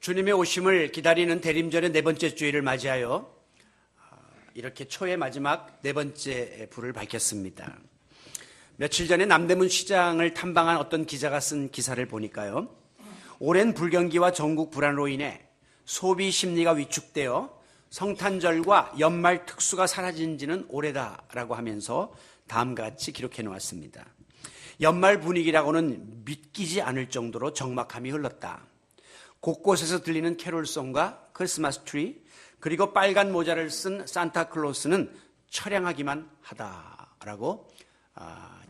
주님의 오심을 기다리는 대림절의 네 번째 주일을 맞이하여 이렇게 초의 마지막 네 번째 불을 밝혔습니다. 며칠 전에 남대문 시장을 탐방한 어떤 기자가 쓴 기사를 보니까요, 오랜 불경기와 전국 불안으로 인해 소비 심리가 위축되어 성탄절과 연말 특수가 사라진 지는 오래다라고 하면서 다음과 같이 기록해 놓았습니다. 연말 분위기라고는 믿기지 않을 정도로 적막함이 흘렀다. 곳곳에서 들리는 캐롤송과 크리스마스 트리, 그리고 빨간 모자를 쓴 산타클로스는 처량하기만 하다라고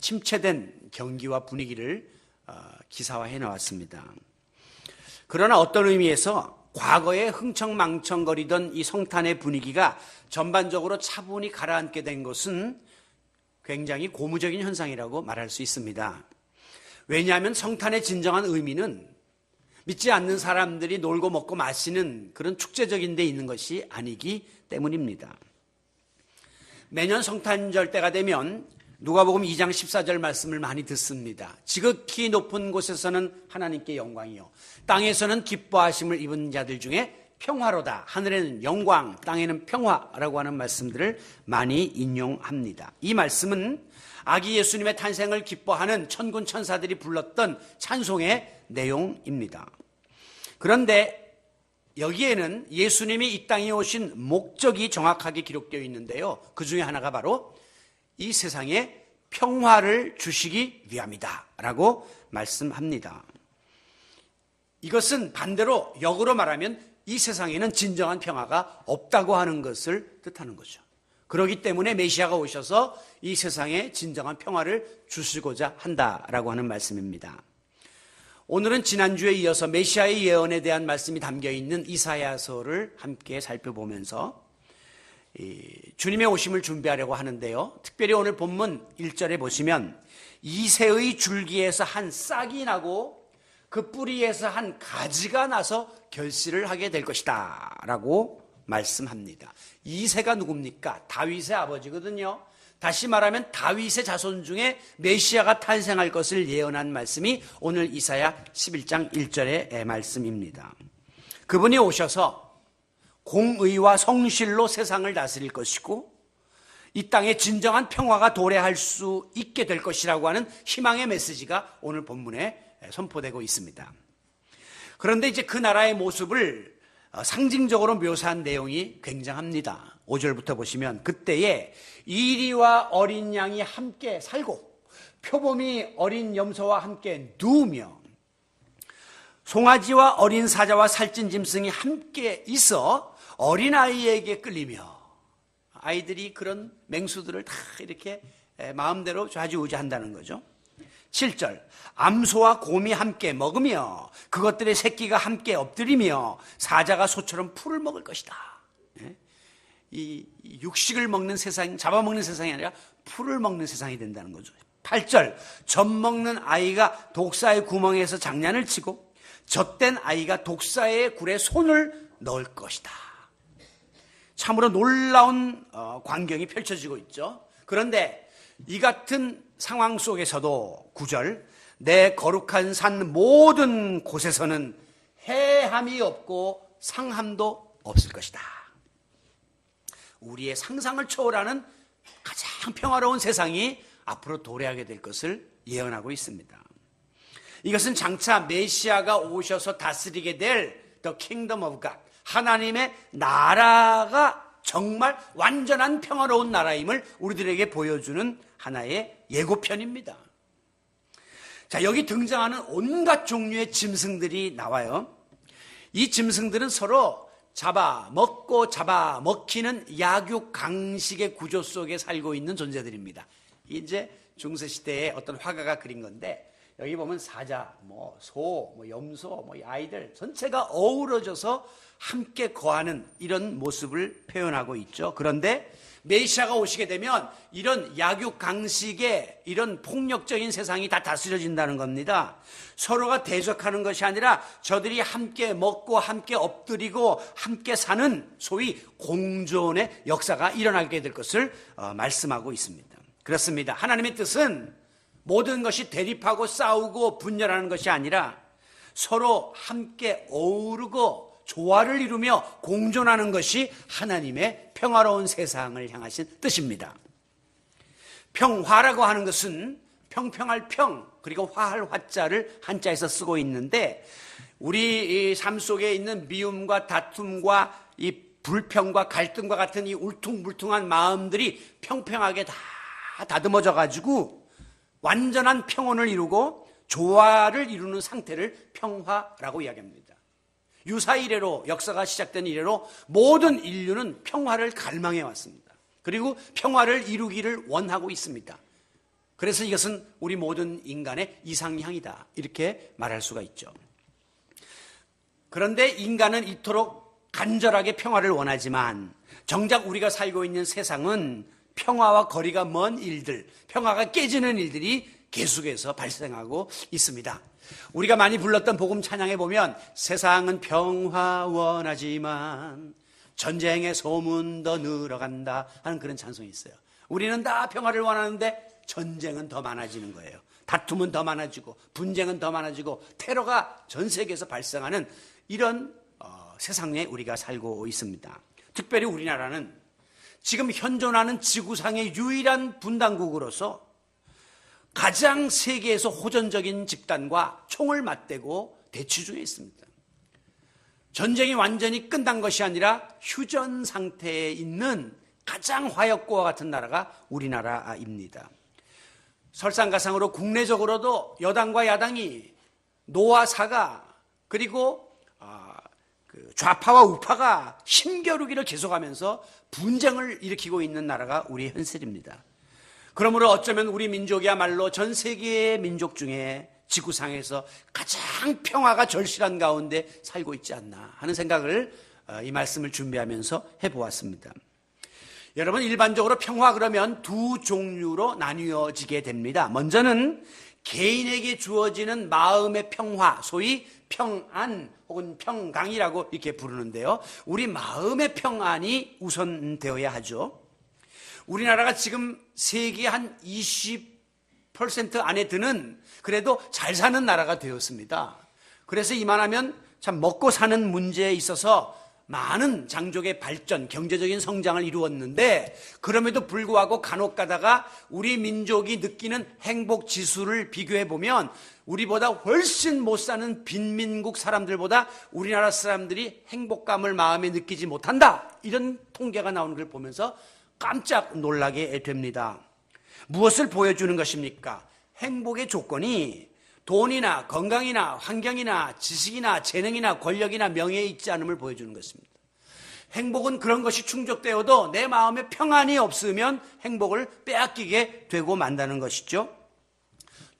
침체된 경기와 분위기를 기사화해 나왔습니다. 그러나 어떤 의미에서 과거에 흥청망청거리던 이 성탄의 분위기가 전반적으로 차분히 가라앉게 된 것은 굉장히 고무적인 현상이라고 말할 수 있습니다. 왜냐하면 성탄의 진정한 의미는 믿지 않는 사람들이 놀고 먹고 마시는 그런 축제적인 데 있는 것이 아니기 때문입니다. 매년 성탄절 때가 되면 누가복음 2장 14절 말씀을 많이 듣습니다. 지극히 높은 곳에서는 하나님께 영광이요, 땅에서는 기뻐하심을 입은 자들 중에 평화로다. 하늘에는 영광, 땅에는 평화라고 하는 말씀들을 많이 인용합니다. 이 말씀은 아기 예수님의 탄생을 기뻐하는 천군 천사들이 불렀던 찬송의 내용입니다. 그런데 여기에는 예수님이 이 땅에 오신 목적이 정확하게 기록되어 있는데요, 그 중에 하나가 바로 이 세상에 평화를 주시기 위함이다 라고 말씀합니다. 이것은 반대로 역으로 말하면 이 세상에는 진정한 평화가 없다고 하는 것을 뜻하는 거죠. 그렇기 때문에 메시아가 오셔서 이 세상에 진정한 평화를 주시고자 한다라고 하는 말씀입니다. 오늘은 지난주에 이어서 메시아의 예언에 대한 말씀이 담겨있는 이사야서를 함께 살펴보면서 주님의 오심을 준비하려고 하는데요, 특별히 오늘 본문 1절에 보시면 이새의 줄기에서 한 싹이 나고 그 뿌리에서 한 가지가 나서 결실을 하게 될 것이다 라고 말씀합니다. 이새가 누굽니까? 다윗의 아버지거든요. 다시 말하면 다윗의 자손 중에 메시아가 탄생할 것을 예언한 말씀이 오늘 이사야 11장 1절의 말씀입니다. 그분이 오셔서 공의와 성실로 세상을 다스릴 것이고 이 땅에 진정한 평화가 도래할 수 있게 될 것이라고 하는 희망의 메시지가 오늘 본문에 선포되고 있습니다. 그런데 이제 그 나라의 모습을 상징적으로 묘사한 내용이 굉장합니다. 5절부터 보시면 그때에 이리와 어린 양이 함께 살고 표범이 어린 염소와 함께 누우며 송아지와 어린 사자와 살찐 짐승이 함께 있어 어린아이에게 끌리며, 아이들이 그런 맹수들을 다 이렇게 마음대로 좌지우지한다는 거죠. 7절 암소와 곰이 함께 먹으며 그것들의 새끼가 함께 엎드리며 사자가 소처럼 풀을 먹을 것이다. 이 육식을 먹는 세상, 잡아먹는 세상이 아니라 풀을 먹는 세상이 된다는 거죠. 8절 젖 먹는 아이가 독사의 구멍에서 장난을 치고 젖된 아이가 독사의 굴에 손을 넣을 것이다. 참으로 놀라운 광경이 펼쳐지고 있죠. 그런데 이 같은 상황 속에서도 9절 내 거룩한 산 모든 곳에서는 해함이 없고 상함도 없을 것이다. 우리의 상상을 초월하는 가장 평화로운 세상이 앞으로 도래하게 될 것을 예언하고 있습니다. 이것은 장차 메시아가 오셔서 다스리게 될 The Kingdom of God, 하나님의 나라가 정말 완전한 평화로운 나라임을 우리들에게 보여주는 하나의 예고편입니다. 자, 여기 등장하는 온갖 종류의 짐승들이 나와요. 이 짐승들은 서로 잡아먹고 잡아먹히는 약육강식의 구조 속에 살고 있는 존재들입니다. 이제 중세시대에 어떤 화가가 그린 건데, 여기 보면 사자, 소, 염소, 이 아이들 전체가 어우러져서 함께 거하는 이런 모습을 표현하고 있죠. 그런데 메시아가 오시게 되면 이런 약육강식의 이런 폭력적인 세상이 다 다스려진다는 겁니다. 서로가 대적하는 것이 아니라 저들이 함께 먹고 함께 엎드리고 함께 사는 소위 공존의 역사가 일어나게 될 것을 말씀하고 있습니다. 그렇습니다. 하나님의 뜻은 모든 것이 대립하고 싸우고 분열하는 것이 아니라 서로 함께 어우르고 조화를 이루며 공존하는 것이 하나님의 평화로운 세상을 향하신 뜻입니다. 평화라고 하는 것은 평평할 평, 그리고 화할 화자를 한자에서 쓰고 있는데, 우리 삶 속에 있는 미움과 다툼과 이 불평과 갈등과 같은 이 울퉁불퉁한 마음들이 평평하게 다 다듬어져 가지고 완전한 평온을 이루고 조화를 이루는 상태를 평화라고 이야기합니다. 유사 이래로, 역사가 시작된 이래로 모든 인류는 평화를 갈망해 왔습니다. 그리고 평화를 이루기를 원하고 있습니다. 그래서 이것은 우리 모든 인간의 이상향이다, 이렇게 말할 수가 있죠. 그런데 인간은 이토록 간절하게 평화를 원하지만 정작 우리가 살고 있는 세상은 평화와 거리가 먼 일들, 평화가 깨지는 일들이 계속해서 발생하고 있습니다. 우리가 많이 불렀던 복음 찬양에 보면 세상은 평화 원하지만 전쟁의 소문 더 늘어간다 하는 그런 찬송이 있어요. 우리는 다 평화를 원하는데 전쟁은 더 많아지는 거예요. 다툼은 더 많아지고 분쟁은 더 많아지고 테러가 전 세계에서 발생하는 이런 세상에 우리가 살고 있습니다. 특별히 우리나라는 지금 현존하는 지구상의 유일한 분단국으로서 가장 세계에서 호전적인 집단과 총을 맞대고 대치 중에 있습니다. 전쟁이 완전히 끝난 것이 아니라 휴전 상태에 있는 가장 화역고와 같은 나라가 우리나라입니다. 설상가상으로 국내적으로도 여당과 야당이 노와 사가 그리고 좌파와 우파가 힘겨루기를 계속하면서 분쟁을 일으키고 있는 나라가 우리 현실입니다. 그러므로 어쩌면 우리 민족이야말로 전 세계의 민족 중에 지구상에서 가장 평화가 절실한 가운데 살고 있지 않나 하는 생각을 이 말씀을 준비하면서 해보았습니다. 여러분, 일반적으로 평화 그러면 두 종류로 나뉘어지게 됩니다. 먼저는 개인에게 주어지는 마음의 평화, 소위 평안 혹은 평강이라고 이렇게 부르는데요. 우리 마음의 평안이 우선되어야 하죠. 우리나라가 지금 세계 한 20% 안에 드는 그래도 잘 사는 나라가 되었습니다. 그래서 이만하면 참 먹고 사는 문제에 있어서 많은 장족의 발전, 경제적인 성장을 이루었는데 그럼에도 불구하고 간혹 가다가 우리 민족이 느끼는 행복 지수를 비교해 보면 우리보다 훨씬 못 사는 빈민국 사람들보다 우리나라 사람들이 행복감을 마음에 느끼지 못한다, 이런 통계가 나오는 걸 보면서 깜짝 놀라게 됩니다. 무엇을 보여주는 것입니까? 행복의 조건이 돈이나 건강이나 환경이나 지식이나 재능이나 권력이나 명예에 있지 않음을 보여주는 것입니다. 행복은 그런 것이 충족되어도 내 마음에 평안이 없으면 행복을 빼앗기게 되고 만다는 것이죠.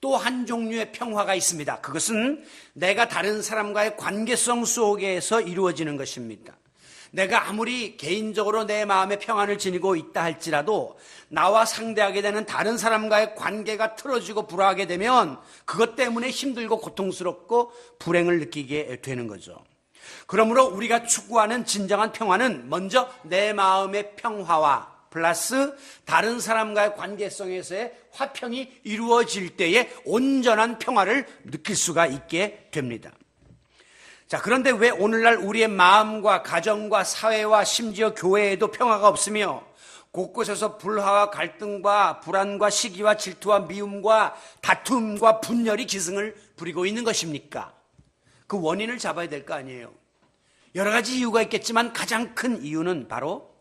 또 한 종류의 평화가 있습니다. 그것은 내가 다른 사람과의 관계성 속에서 이루어지는 것입니다. 내가 아무리 개인적으로 내 마음의 평안을 지니고 있다 할지라도 나와 상대하게 되는 다른 사람과의 관계가 틀어지고 불화하게 되면 그것 때문에 힘들고 고통스럽고 불행을 느끼게 되는 거죠. 그러므로 우리가 추구하는 진정한 평화는 먼저 내 마음의 평화와 플러스 다른 사람과의 관계성에서의 화평이 이루어질 때에 온전한 평화를 느낄 수가 있게 됩니다. 자, 그런데 왜 오늘날 우리의 마음과 가정과 사회와 심지어 교회에도 평화가 없으며 곳곳에서 불화와 갈등과 불안과 시기와 질투와 미움과 다툼과 분열이 기승을 부리고 있는 것입니까? 그 원인을 잡아야 될 거 아니에요. 여러 가지 이유가 있겠지만 가장 큰 이유는 바로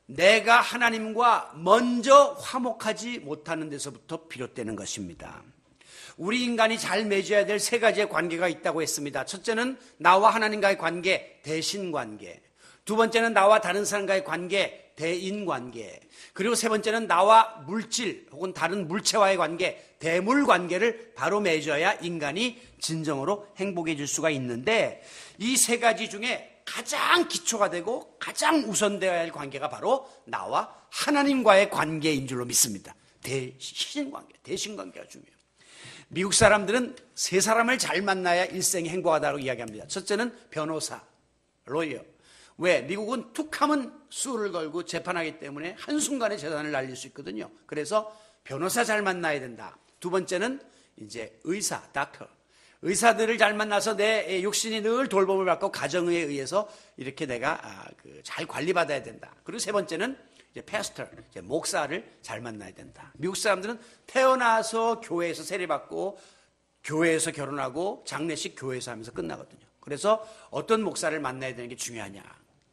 내가 하나님과 먼저 화목하지 못하는 데서부터 비롯되는 것입니다. 우리 인간이 잘 맺어야 될 세 가지의 관계가 있다고 했습니다. 첫째는 나와 하나님과의 관계, 대신관계. 두 번째는 나와 다른 사람과의 관계, 대인관계. 그리고 세 번째는 나와 물질 혹은 다른 물체와의 관계, 대물관계를 바로 맺어야 인간이 진정으로 행복해질 수가 있는데 이 세 가지 중에 가장 기초가 되고 가장 우선되어야 할 관계가 바로 나와 하나님과의 관계인 줄로 믿습니다. 대신관계가 중요해요. 미국 사람들은 세 사람을 잘 만나야 일생이 행복하다고 이야기합니다. 첫째는 변호사, 로이어. 왜? 미국은 툭하면 수를 걸고 재판하기 때문에 한순간에 재산을 날릴 수 있거든요. 그래서 변호사 잘 만나야 된다. 두 번째는 이제 의사, 닥터. 의사들을 잘 만나서 내 육신이 늘 돌봄을 받고 가정에 의해서 이렇게 내가 잘 관리받아야 된다. 그리고 세 번째는 이제 패스터, 목사를 잘 만나야 된다. 미국 사람들은 태어나서 교회에서 세례받고 교회에서 결혼하고 장례식 교회에서 하면서 끝나거든요. 그래서 어떤 목사를 만나야 되는 게 중요하냐.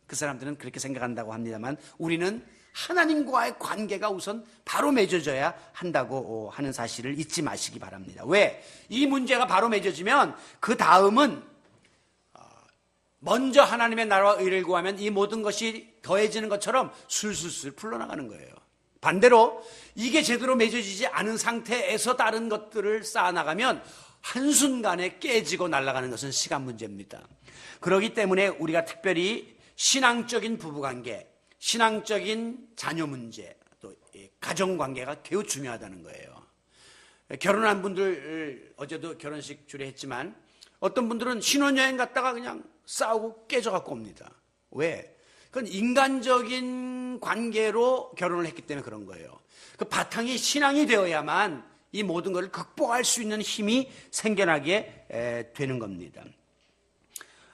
그 사람들은 그렇게 생각한다고 합니다만 우리는 하나님과의 관계가 우선 바로 맺어져야 한다고 하는 사실을 잊지 마시기 바랍니다. 왜? 이 문제가 바로 맺어지면 그 다음은 먼저 하나님의 나라와 의를 구하면 이 모든 것이 더해지는 것처럼 술술술 풀러나가는 거예요. 반대로 이게 제대로 맺어지지 않은 상태에서 다른 것들을 쌓아나가면 한순간에 깨지고 날아가는 것은 시간 문제입니다. 그렇기 때문에 우리가 특별히 신앙적인 부부관계, 신앙적인 자녀 문제, 또 가정관계가 매우 중요하다는 거예요. 결혼한 분들, 어제도 결혼식 주례했지만 어떤 분들은 신혼여행 갔다가 그냥 싸우고 깨져갖고 옵니다. 왜? 그건 인간적인 관계로 결혼을 했기 때문에 그런 거예요. 그 바탕이 신앙이 되어야만 이 모든 것을 극복할 수 있는 힘이 생겨나게 되는 겁니다.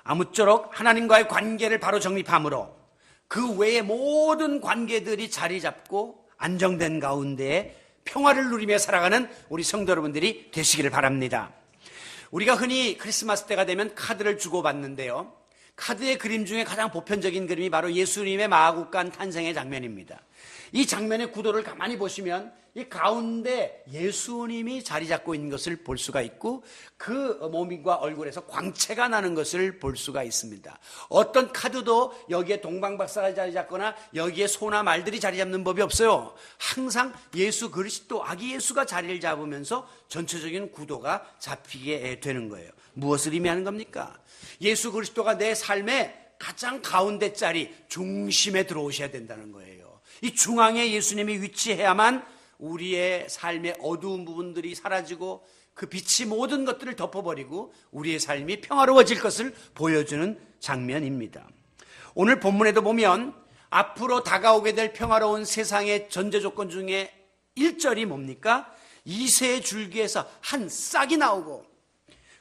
아무쪼록 하나님과의 관계를 바로 정립함으로 그 외의 모든 관계들이 자리 잡고 안정된 가운데 평화를 누리며 살아가는 우리 성도 여러분들이 되시기를 바랍니다. 우리가 흔히 크리스마스 때가 되면 카드를 주고받는데요. 카드의 그림 중에 가장 보편적인 그림이 바로 예수님의 마구간 탄생의 장면입니다. 이 장면의 구도를 가만히 보시면 이 가운데 예수님이 자리 잡고 있는 것을 볼 수가 있고 그 몸과 얼굴에서 광채가 나는 것을 볼 수가 있습니다. 어떤 카드도 여기에 동방박사가 자리 잡거나 여기에 소나 말들이 자리 잡는 법이 없어요. 항상 예수 그리스도 아기 예수가 자리를 잡으면서 전체적인 구도가 잡히게 되는 거예요. 무엇을 의미하는 겁니까? 예수 그리스도가 내 삶의 가장 가운데 자리 중심에 들어오셔야 된다는 거예요. 이 중앙에 예수님이 위치해야만 우리의 삶의 어두운 부분들이 사라지고 그 빛이 모든 것들을 덮어버리고 우리의 삶이 평화로워질 것을 보여주는 장면입니다. 오늘 본문에도 보면 앞으로 다가오게 될 평화로운 세상의 전제 조건 중에 1절이 뭡니까? 이새의 줄기에서 한 싹이 나오고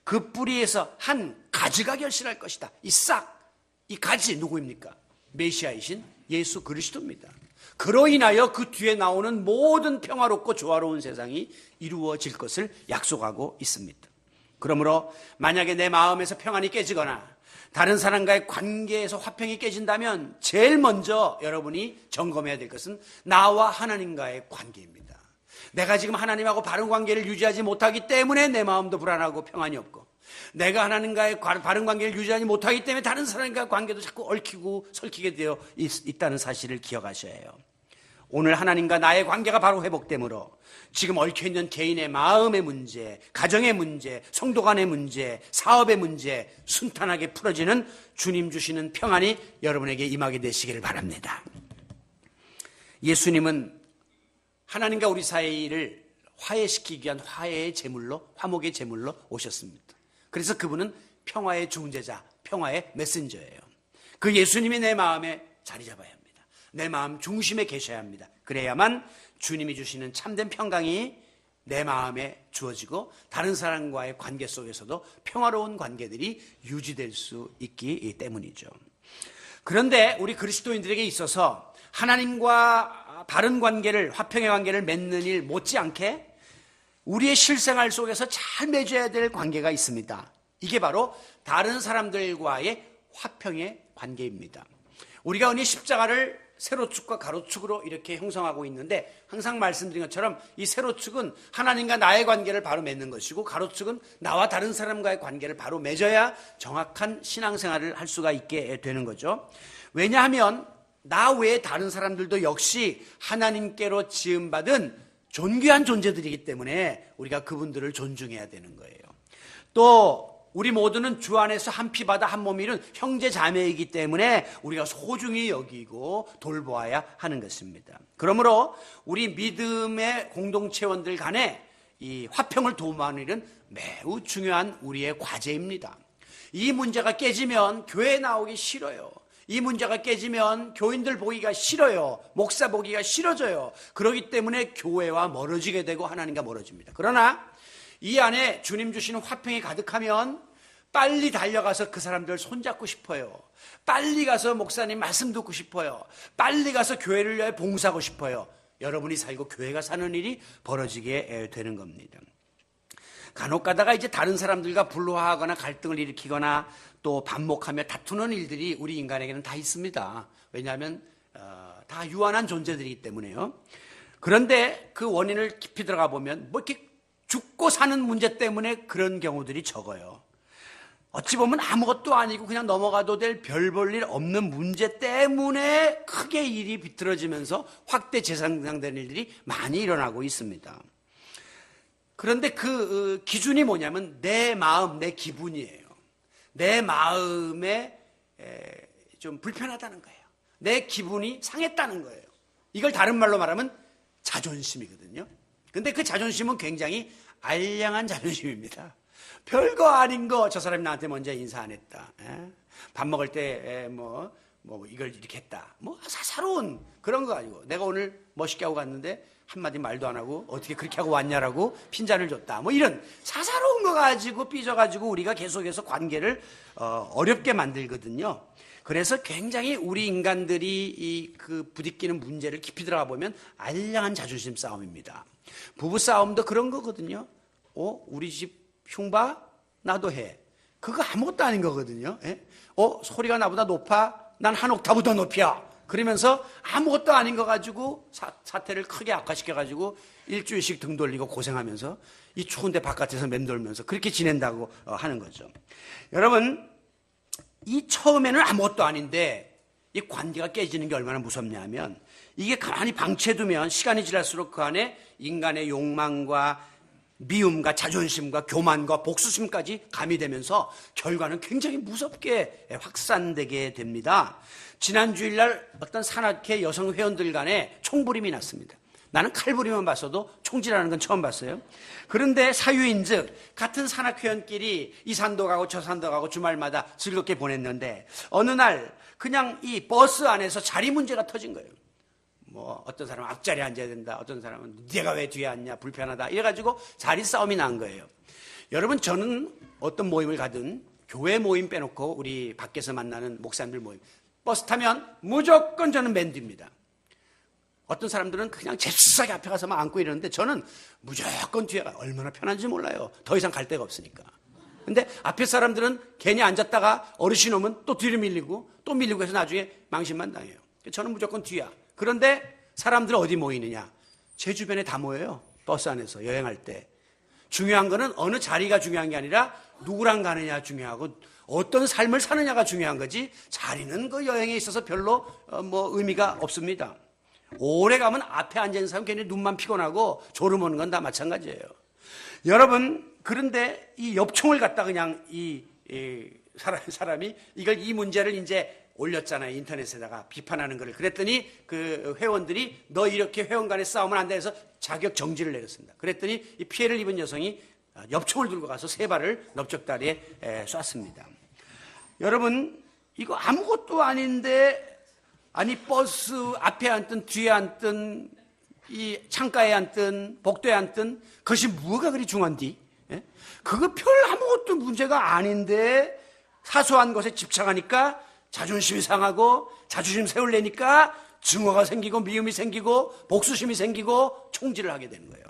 그 뿌리에서 한 가지가 결실할 것이다. 이 싹, 이 가지 누구입니까? 메시아이신 예수 그리스도입니다. 그로 인하여 그 뒤에 나오는 모든 평화롭고 조화로운 세상이 이루어질 것을 약속하고 있습니다. 그러므로 만약에 내 마음에서 평안이 깨지거나 다른 사람과의 관계에서 화평이 깨진다면 제일 먼저 여러분이 점검해야 될 것은 나와 하나님과의 관계입니다. 내가 지금 하나님하고 바른 관계를 유지하지 못하기 때문에 내 마음도 불안하고 평안이 없고 내가 하나님과의 바른 관계를 유지하지 못하기 때문에 다른 사람과의 관계도 자꾸 얽히고 설키게 되어 있다는 사실을 기억하셔야 해요. 오늘 하나님과 나의 관계가 바로 회복되므로 지금 얽혀있는 개인의 마음의 문제, 가정의 문제, 성도 간의 문제, 사업의 문제 순탄하게 풀어지는 주님 주시는 평안이 여러분에게 임하게 되시기를 바랍니다. 예수님은 하나님과 우리 사이를 화해시키기 위한 화해의 제물로, 화목의 제물로 오셨습니다. 그래서 그분은 평화의 중재자, 평화의 메신저예요. 그 예수님이 내 마음에 자리 잡아야 합니다. 내 마음 중심에 계셔야 합니다. 그래야만 주님이 주시는 참된 평강이 내 마음에 주어지고 다른 사람과의 관계 속에서도 평화로운 관계들이 유지될 수 있기 때문이죠. 그런데 우리 그리스도인들에게 있어서 하나님과 바른 관계를, 화평의 관계를 맺는 일 못지않게 우리의 실생활 속에서 잘 맺어야 될 관계가 있습니다. 이게 바로 다른 사람들과의 화평의 관계입니다. 우리가 흔히 십자가를 세로축과 가로축으로 이렇게 형성하고 있는데 항상 말씀드린 것처럼 이 세로축은 하나님과 나의 관계를 바로 맺는 것이고 가로축은 나와 다른 사람과의 관계를 바로 맺어야 정확한 신앙생활을 할 수가 있게 되는 거죠. 왜냐하면 나 외에 다른 사람들도 역시 하나님께로 지음받은 존귀한 존재들이기 때문에 우리가 그분들을 존중해야 되는 거예요. 또 우리 모두는 주 안에서 한 피 바다 한 몸 이룬 형제 자매이기 때문에 우리가 소중히 여기고 돌보아야 하는 것입니다. 그러므로 우리 믿음의 공동체원들 간에 이 화평을 도모하는 일은 매우 중요한 우리의 과제입니다. 이 문제가 깨지면 교회 나오기 싫어요. 이 문제가 깨지면 교인들 보기가 싫어요. 목사 보기가 싫어져요. 그렇기 때문에 교회와 멀어지게 되고 하나님과 멀어집니다. 그러나 이 안에 주님 주시는 화평이 가득하면 빨리 달려가서 그 사람들 손잡고 싶어요. 빨리 가서 목사님 말씀 듣고 싶어요. 빨리 가서 교회를 위해 봉사하고 싶어요. 여러분이 살고 교회가 사는 일이 벌어지게 되는 겁니다. 간혹 가다가 이제 다른 사람들과 불화하거나 갈등을 일으키거나 또 반목하며 다투는 일들이 우리 인간에게는 다 있습니다. 왜냐하면 다 유한한 존재들이기 때문에요. 그런데 그 원인을 깊이 들어가 보면 뭐 이렇게 죽고 사는 문제 때문에 그런 경우들이 적어요. 어찌 보면 아무것도 아니고 그냥 넘어가도 될 별 볼 일 없는 문제 때문에 크게 일이 비틀어지면서 확대 재생산되는 일들이 많이 일어나고 있습니다. 그런데 그 기준이 뭐냐면 내 마음, 내 기분이에요. 내 마음에 좀 불편하다는 거예요. 내 기분이 상했다는 거예요. 이걸 다른 말로 말하면 자존심이거든요. 근데 그 자존심은 굉장히 알량한 자존심입니다. 별거 아닌 거 저 사람이 나한테 먼저 인사 안 했다. 밥 먹을 때 뭐 이걸 이렇게 했다. 뭐 사사로운 그런 거 아니고 내가 오늘 멋있게 하고 갔는데 한마디 말도 안 하고 어떻게 그렇게 하고 왔냐라고 핀잔을 줬다. 뭐 이런 사사로운 거 가지고 삐져가지고 우리가 계속해서 관계를 어렵게 만들거든요. 그래서 굉장히 우리 인간들이 그 부딪히는 문제를 깊이 들어가 보면 알량한 자존심 싸움입니다. 부부 싸움도 그런 거거든요. 우리 집 흉봐? 나도 해. 그거 아무것도 아닌 거거든요. 소리가 나보다 높아? 난 한 옥타브 더 높이야. 그러면서 아무것도 아닌 거 가지고 사태를 크게 악화시켜가지고 일주일씩 등 돌리고 고생하면서 이 추운데 바깥에서 맴돌면서 그렇게 지낸다고 하는 거죠. 여러분, 이 처음에는 아무것도 아닌데 이 관계가 깨지는 게 얼마나 무섭냐면 이게 가만히 방치해두면 시간이 지날수록 그 안에 인간의 욕망과 미움과 자존심과 교만과 복수심까지 가미되면서 결과는 굉장히 무섭게 확산되게 됩니다. 지난 주일날 어떤 산악회 여성 회원들 간에 총부림이 났습니다. 나는 칼부림만 봤어도 총질하는 건 처음 봤어요. 그런데 사유인즉 같은 산악회원끼리 이 산도 가고 저 산도 가고 주말마다 즐겁게 보냈는데 어느 날 그냥 이 버스 안에서 자리 문제가 터진 거예요. 뭐 어떤 사람은 앞자리에 앉아야 된다. 어떤 사람은 네가 왜 뒤에 앉냐 불편하다. 이래가지고 자리 싸움이 난 거예요. 여러분, 저는 어떤 모임을 가든 교회 모임 빼놓고 우리 밖에서 만나는 목사님들 모임 버스 타면 무조건 저는 맨 뒤입니다. 어떤 사람들은 그냥 잽싸게 앞에 가서 막 앉고 이러는데 저는 무조건 뒤에 가. 얼마나 편한지 몰라요. 더 이상 갈 데가 없으니까. 근데 앞에 사람들은 괜히 앉았다가 어르신 오면 또 뒤로 밀리고 또 밀리고 해서 나중에 망신만 당해요. 저는 무조건 뒤야. 그런데 사람들은 어디 모이느냐? 제 주변에 다 모여요. 버스 안에서 여행할 때. 중요한 거는 어느 자리가 중요한 게 아니라 누구랑 가느냐 중요하고 어떤 삶을 사느냐가 중요한 거지 자리는 그 여행에 있어서 별로 의미가 없습니다. 오래 가면 앞에 앉아있는 사람 괜히 눈만 피곤하고 졸음 오는 건 다 마찬가지예요. 여러분, 그런데 이 엽총을 갖다 그냥 사람이 이 문제를 이제 올렸잖아요. 인터넷에다가 비판하는 거를. 그랬더니 그 회원들이 너 이렇게 회원 간에 싸우면 안 돼 해서 자격 정지를 내렸습니다. 그랬더니 이 피해를 입은 여성이 엽총을 들고 가서 3발을 넓적다리에 쐈습니다. 여러분, 이거 아무것도 아닌데 아니 버스 앞에 앉든 뒤에 앉든 이 창가에 앉든 복도에 앉든 그것이 뭐가 그리 중요한디? 그거 별 아무것도 문제가 아닌데 사소한 것에 집착하니까 자존심이 상하고 자존심 세우려니까 증오가 생기고 미움이 생기고 복수심이 생기고 총질을 하게 되는 거예요.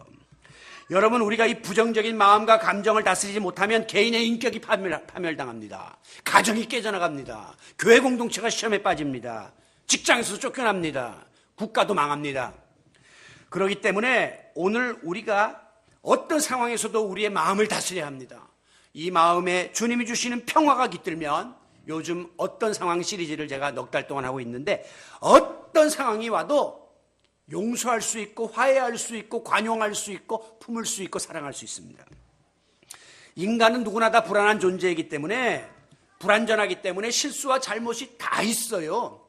여러분, 우리가 이 부정적인 마음과 감정을 다스리지 못하면 개인의 인격이 파멸당합니다. 가정이 깨져나갑니다. 교회 공동체가 시험에 빠집니다. 직장에서 쫓겨납니다. 국가도 망합니다. 그렇기 때문에 오늘 우리가 어떤 상황에서도 우리의 마음을 다스려야 합니다. 이 마음에 주님이 주시는 평화가 깃들면 요즘 어떤 상황 시리즈를 제가 넉 달 동안 하고 있는데 어떤 상황이 와도 용서할 수 있고 화해할 수 있고 관용할 수 있고 품을 수 있고 사랑할 수 있습니다. 인간은 누구나 다 불안한 존재이기 때문에 불완전하기 때문에 실수와 잘못이 다 있어요.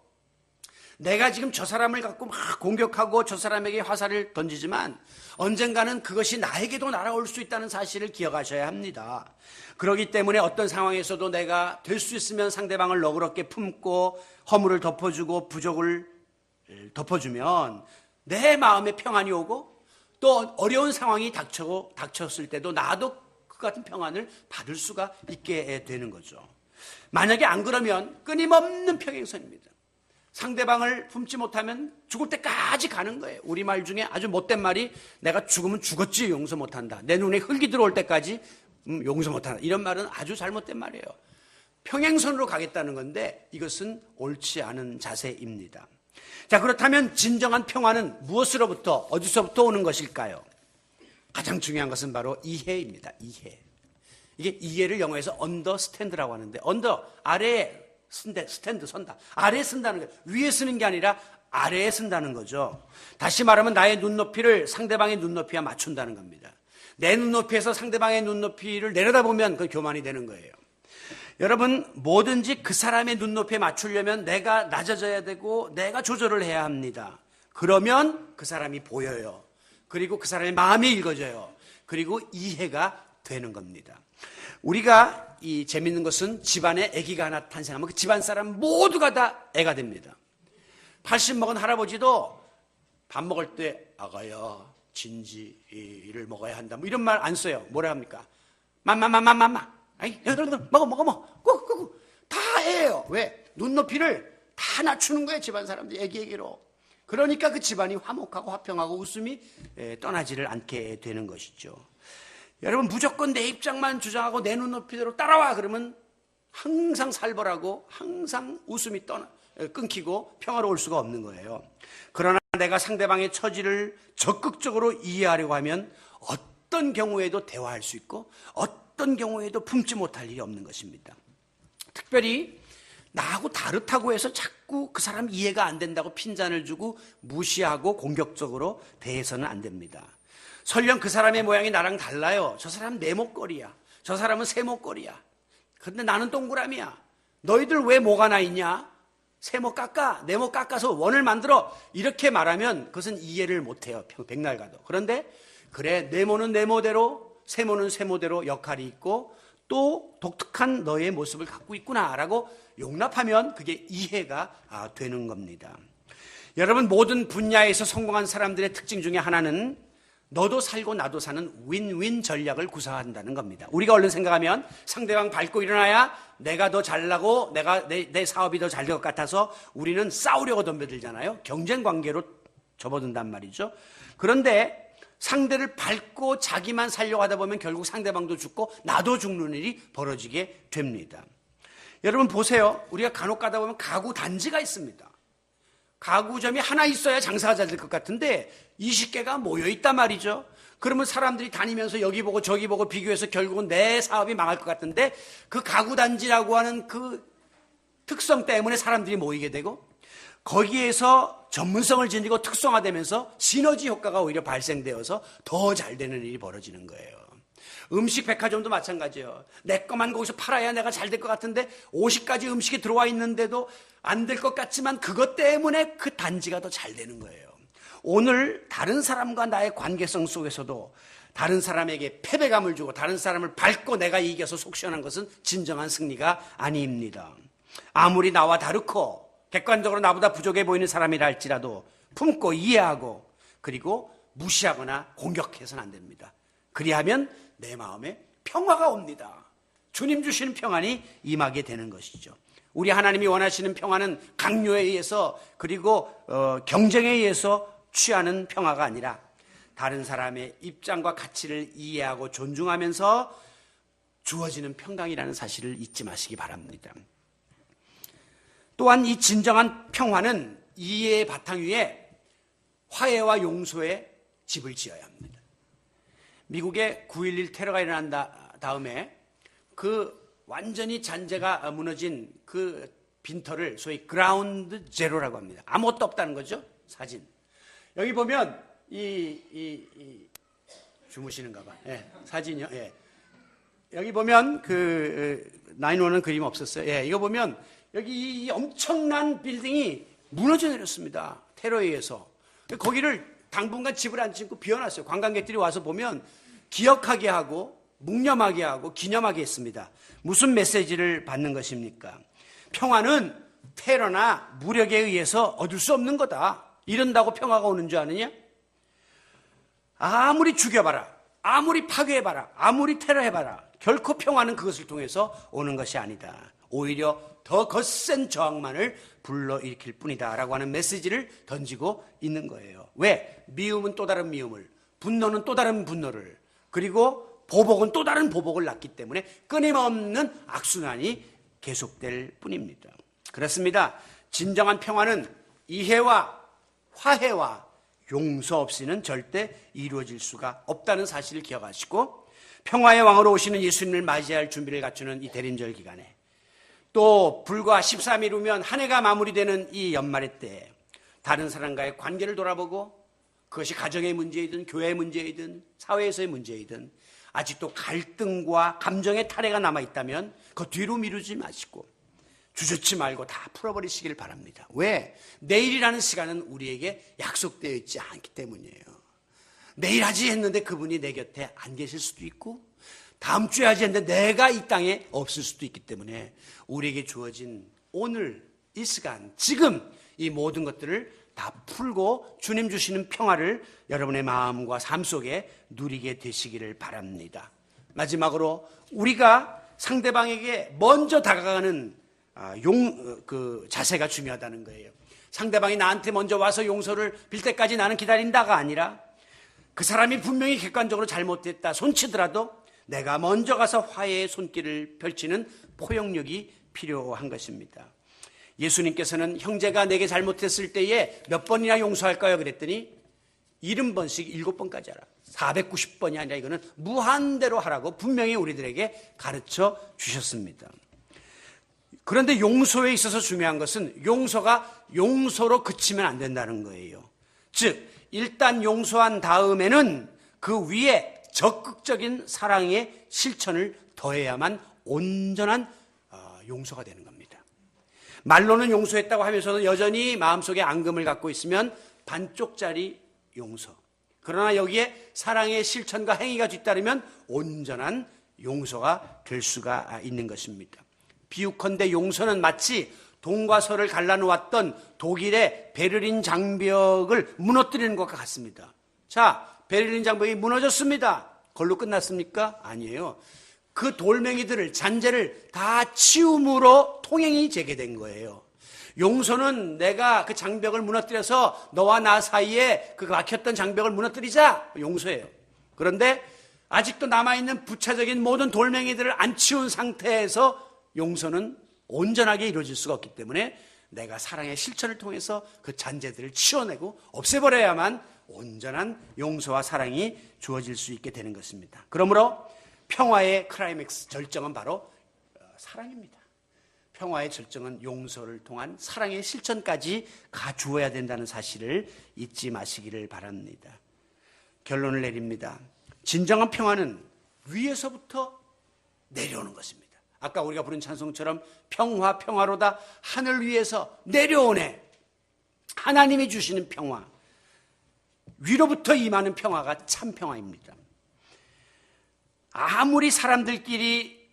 내가 지금 저 사람을 갖고 막 공격하고 저 사람에게 화살을 던지지만 언젠가는 그것이 나에게도 날아올 수 있다는 사실을 기억하셔야 합니다. 그렇기 때문에 어떤 상황에서도 내가 될 수 있으면 상대방을 너그럽게 품고 허물을 덮어주고 부족을 덮어주면 내 마음에 평안이 오고 또 어려운 상황이 닥쳤을 때도 나도 그 같은 평안을 받을 수가 있게 되는 거죠. 만약에 안 그러면 끊임없는 평행선입니다. 상대방을 품지 못하면 죽을 때까지 가는 거예요. 우리말 중에 아주 못된 말이 내가 죽으면 죽었지 용서 못한다. 내 눈에 흙이 들어올 때까지 용서 못한다. 이런 말은 아주 잘못된 말이에요. 평행선으로 가겠다는 건데 이것은 옳지 않은 자세입니다. 자, 그렇다면 진정한 평화는 무엇으로부터 어디서부터 오는 것일까요? 가장 중요한 것은 바로 이해입니다. 이해. 이게 이해를 영어에서 understand라고 하는데 under, 아래에 스탠드, 선다. 아래에 쓴다는 거예요. 위에 쓰는 게 아니라 아래에 쓴다는 거죠. 다시 말하면 나의 눈높이를 상대방의 눈높이와 맞춘다는 겁니다. 내 눈높이에서 상대방의 눈높이를 내려다보면 그 교만이 되는 거예요. 여러분, 뭐든지 그 사람의 눈높이에 맞추려면 내가 낮아져야 되고 내가 조절을 해야 합니다. 그러면 그 사람이 보여요. 그리고 그 사람의 마음이 읽어져요. 그리고 이해가 되는 겁니다. 우리가 이 재밌는 것은 집안에 아기가 하나 탄생하면 그 집안 사람 모두가 다 애가 됩니다. 80 먹은 할아버지도 밥 먹을 때 아가야 진지를 먹어야 한다. 뭐 이런 말 안 써요. 뭐라 합니까? 맘마. 아이, 먹어. 꾹. 다 애예요. 왜? 눈높이를 다 낮추는 거예요. 집안 사람들이 애기로. 그러니까 그 집안이 화목하고 화평하고 웃음이 떠나지를 않게 되는 것이죠. 여러분, 무조건 내 입장만 주장하고 내 눈높이대로 따라와 그러면 항상 살벌하고 항상 웃음이 끊기고 평화로울 수가 없는 거예요. 그러나 내가 상대방의 처지를 적극적으로 이해하려고 하면 어떤 경우에도 대화할 수 있고 어떤 경우에도 품지 못할 일이 없는 것입니다. 특별히 나하고 다르다고 해서 자꾸 그 사람 이해가 안 된다고 핀잔을 주고 무시하고 공격적으로 대해서는 안 됩니다. 설령 그 사람의 모양이 나랑 달라요. 저 사람 내 목걸이야. 저 사람은 새 목걸이야. 그런데 나는 동그라미야. 너희들 왜 뭐가 나 있냐? 새 목 깎아. 내 목 깎아서 원을 만들어. 이렇게 말하면 그것은 이해를 못해요. 백날 가도. 그런데 그래, 내 모는 내 모대로, 새 모는 새 모대로 역할이 있고 또 독특한 너의 모습을 갖고 있구나라고 용납하면 그게 이해가 되는 겁니다. 여러분, 모든 분야에서 성공한 사람들의 특징 중에 하나는 너도 살고 나도 사는 윈윈 전략을 구사한다는 겁니다. 우리가 얼른 생각하면 상대방 밟고 일어나야 내가 더 잘나고 내 사업이 더 잘 될 것 같아서 우리는 싸우려고 덤벼들잖아요. 경쟁 관계로 접어든단 말이죠. 그런데 상대를 밟고 자기만 살려고 하다 보면 결국 상대방도 죽고 나도 죽는 일이 벌어지게 됩니다. 여러분 보세요. 우리가 간혹 가다 보면 가구 단지가 있습니다. 가구점이 하나 있어야 장사가 잘 될 것 같은데 20개가 모여 있단 말이죠. 그러면 사람들이 다니면서 여기 보고 저기 보고 비교해서 결국은 내 사업이 망할 것 같은데 그 가구 단지라고 하는 그 특성 때문에 사람들이 모이게 되고 거기에서 전문성을 지니고 특성화되면서 시너지 효과가 오히려 발생되어서 더 잘 되는 일이 벌어지는 거예요. 음식 백화점도 마찬가지예요. 내 것만 거기서 팔아야 내가 잘 될 것 같은데 50가지 음식이 들어와 있는데도 안 될 것 같지만 그것 때문에 그 단지가 더 잘 되는 거예요. 오늘 다른 사람과 나의 관계성 속에서도 다른 사람에게 패배감을 주고 다른 사람을 밟고 내가 이겨서 속 시원한 것은 진정한 승리가 아닙니다. 아무리 나와 다르고 객관적으로 나보다 부족해 보이는 사람이라 할지라도 품고 이해하고 그리고 무시하거나 공격해서는 안 됩니다. 그리하면 내 마음에 평화가 옵니다. 주님 주시는 평안이 임하게 되는 것이죠. 우리 하나님이 원하시는 평화는 강요에 의해서 그리고 경쟁에 의해서 취하는 평화가 아니라 다른 사람의 입장과 가치를 이해하고 존중하면서 주어지는 평강이라는 사실을 잊지 마시기 바랍니다. 또한 이 진정한 평화는 이해의 바탕 위에 화해와 용서의 집을 지어야 합니다. 미국의 9.11 테러가 일어난 다음에 그 완전히 잔재가 무너진 그 빈터를 소위 그라운드 제로라고 합니다. 아무것도 없다는 거죠. 사진. 여기 보면 주무시는가 봐. 예, 사진이요. 예. 여기 보면 그 911 그림 없었어요. 예, 이거 보면 여기 이 엄청난 빌딩이 무너져 내렸습니다. 테러에 의해서. 거기를 당분간 집을 안 짓고 비워놨어요. 관광객들이 와서 보면 기억하게 하고 묵념하게 하고 기념하게 했습니다. 무슨 메시지를 받는 것입니까? 평화는 테러나 무력에 의해서 얻을 수 없는 거다. 이런다고 평화가 오는 줄 아느냐? 아무리 죽여봐라, 아무리 파괴해봐라, 아무리 테러해봐라, 결코 평화는 그것을 통해서 오는 것이 아니다. 오히려 더 거센 저항만을 불러일으킬 뿐이다 라고 하는 메시지를 던지고 있는 거예요. 왜? 미움은 또 다른 미움을, 분노는 또 다른 분노를, 그리고 보복은 또 다른 보복을 낳기 때문에 끊임없는 악순환이 계속될 뿐입니다. 그렇습니다. 진정한 평화는 이해와 화해와 용서 없이는 절대 이루어질 수가 없다는 사실을 기억하시고, 평화의 왕으로 오시는 예수님을 맞이할 준비를 갖추는 이 대림절 기간에, 또 불과 13일 후면 한 해가 마무리되는 이 연말의 때에 다른 사람과의 관계를 돌아보고, 그것이 가정의 문제이든 교회의 문제이든 사회에서의 문제이든 아직도 갈등과 감정의 탈해가 남아있다면 그 뒤로 미루지 마시고 주저치 말고 다 풀어버리시길 바랍니다. 왜? 내일이라는 시간은 우리에게 약속되어 있지 않기 때문이에요. 내일 하지 했는데 그분이 내 곁에 안 계실 수도 있고, 다음 주에 하지 했는데 내가 이 땅에 없을 수도 있기 때문에 우리에게 주어진 오늘 이 시간, 지금 이 모든 것들을 다 풀고 주님 주시는 평화를 여러분의 마음과 삶 속에 누리게 되시기를 바랍니다. 마지막으로 우리가 상대방에게 먼저 다가가는 자세가 중요하다는 거예요. 상대방이 나한테 먼저 와서 용서를 빌 때까지 나는 기다린다가 아니라, 그 사람이 분명히 객관적으로 잘못됐다 손치더라도 내가 먼저 가서 화해의 손길을 펼치는 포용력이 필요한 것입니다. 예수님께서는 형제가 내게 잘못했을 때에 몇 번이나 용서할까요? 그랬더니 70번씩 7번까지 하라. 490번이 아니라 이거는 무한대로 하라고 분명히 우리들에게 가르쳐 주셨습니다. 그런데 용서에 있어서 중요한 것은 용서가 용서로 그치면 안 된다는 거예요. 즉, 일단 용서한 다음에는 그 위에 적극적인 사랑의 실천을 더해야만 온전한 용서가 되는 겁니다. 말로는 용서했다고 하면서도 여전히 마음속에 앙금을 갖고 있으면 반쪽짜리 용서. 그러나 여기에 사랑의 실천과 행위가 뒤따르면 온전한 용서가 될 수가 있는 것입니다. 비유컨대 용서는 마치 동과 서를 갈라놓았던 독일의 베를린 장벽을 무너뜨리는 것과 같습니다. 자, 베를린 장벽이 무너졌습니다. 그걸로 끝났습니까? 아니에요. 그 돌멩이들을, 잔재를 다 치움으로 통행이 재개된 거예요. 용서는 내가 그 장벽을 무너뜨려서 너와 나 사이에 그 막혔던 장벽을 무너뜨리자, 용서예요. 그런데 아직도 남아있는 부차적인 모든 돌멩이들을 안 치운 상태에서 용서는 온전하게 이루어질 수가 없기 때문에 내가 사랑의 실천을 통해서 그 잔재들을 치워내고 없애버려야만 온전한 용서와 사랑이 주어질 수 있게 되는 것입니다. 그러므로 평화의 클라이맥스, 절정은 바로 사랑입니다. 평화의 절정은 용서를 통한 사랑의 실천까지 가주어야 된다는 사실을 잊지 마시기를 바랍니다. 결론을 내립니다. 진정한 평화는 위에서부터 내려오는 것입니다. 아까 우리가 부른 찬송처럼 평화 평화로다 하늘 위에서 내려오네. 하나님이 주시는 평화, 위로부터 임하는 평화가 참 평화입니다. 아무리 사람들끼리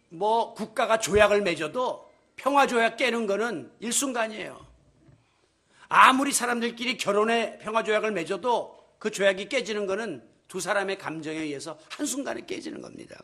국가가 조약을 맺어도 평화 조약 깨는 거는 일순간이에요. 아무리 사람들끼리 결혼의 평화 조약을 맺어도 그 조약이 깨지는 거는 두 사람의 감정에 의해서 한순간에 깨지는 겁니다.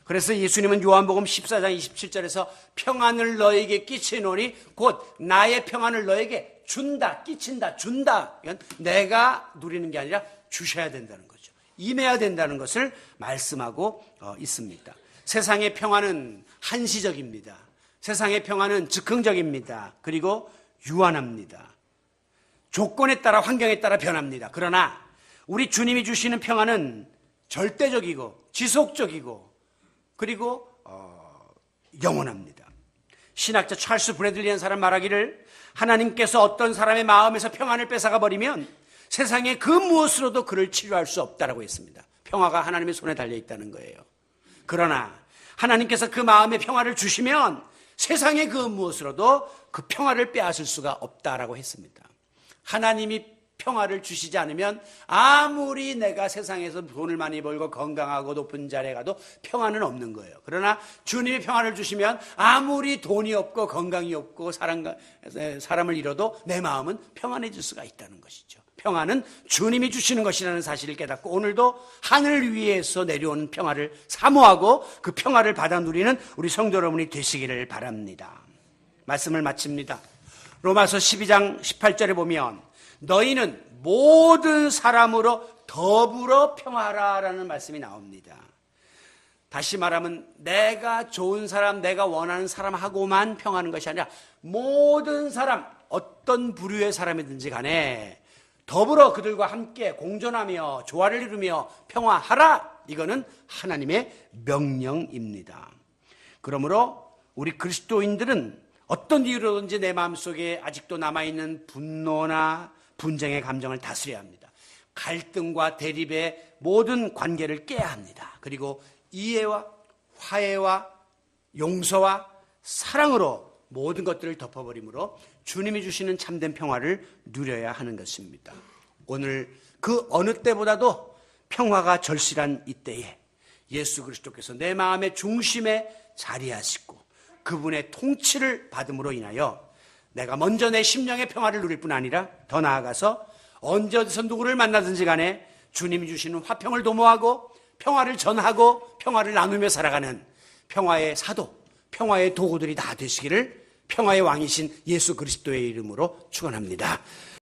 그래서 예수님은 요한복음 14장 27절에서 평안을 너에게 끼치노니 곧 나의 평안을 너에게 준다, 끼친다, 준다. 이건 내가 누리는 게 아니라 주셔야 된다는 거죠. 임해야 된다는 것을 말씀하고 있습니다. 세상의 평안은 한시적입니다. 세상의 평안은 즉흥적입니다. 그리고 유한합니다. 조건에 따라, 환경에 따라 변합니다. 그러나 우리 주님이 주시는 평안은 절대적이고 지속적이고 그리고 영원합니다. 신학자 찰스 브래들리라는 사람 말하기를, 하나님께서 어떤 사람의 마음에서 평안을 뺏어가 버리면 세상의 그 무엇으로도 그를 치료할 수 없다라고 했습니다. 평화가 하나님의 손에 달려 있다는 거예요. 그러나 하나님께서 그 마음에 평화를 주시면 세상의 그 무엇으로도 그 평화를 빼앗을 수가 없다라고 했습니다. 하나님이 평화를 주시지 않으면 아무리 내가 세상에서 돈을 많이 벌고 건강하고 높은 자리에 가도 평화는 없는 거예요. 그러나 주님이 평화를 주시면 아무리 돈이 없고 건강이 없고 사람을 잃어도 내 마음은 평안해질 수가 있다는 것이죠. 평화는 주님이 주시는 것이라는 사실을 깨닫고 오늘도 하늘 위에서 내려오는 평화를 사모하고 그 평화를 받아 누리는 우리 성도 여러분이 되시기를 바랍니다. 말씀을 마칩니다. 로마서 12장 18절에 보면 너희는 모든 사람으로 더불어 평화하라라는 말씀이 나옵니다. 다시 말하면 내가 좋은 사람, 내가 원하는 사람하고만 평화하는 것이 아니라 모든 사람, 어떤 부류의 사람이든지 간에 더불어 그들과 함께 공존하며 조화를 이루며 평화하라. 이거는 하나님의 명령입니다. 그러므로 우리 그리스도인들은 어떤 이유로든지 내 마음속에 아직도 남아있는 분노나 분쟁의 감정을 다스려야 합니다. 갈등과 대립의 모든 관계를 깨야 합니다. 그리고 이해와 화해와 용서와 사랑으로 모든 것들을 덮어버림으로 주님이 주시는 참된 평화를 누려야 하는 것입니다. 오늘 그 어느 때보다도 평화가 절실한 이때에 예수 그리스도께서 내 마음의 중심에 자리하시고 그분의 통치를 받음으로 인하여 내가 먼저 내 심령의 평화를 누릴 뿐 아니라 더 나아가서 언제 어디서 누구를 만나든지 간에 주님이 주시는 화평을 도모하고 평화를 전하고 평화를 나누며 살아가는 평화의 사도, 평화의 도구들이 다 되시기를 평화의 왕이신 예수 그리스도의 이름으로 축원합니다.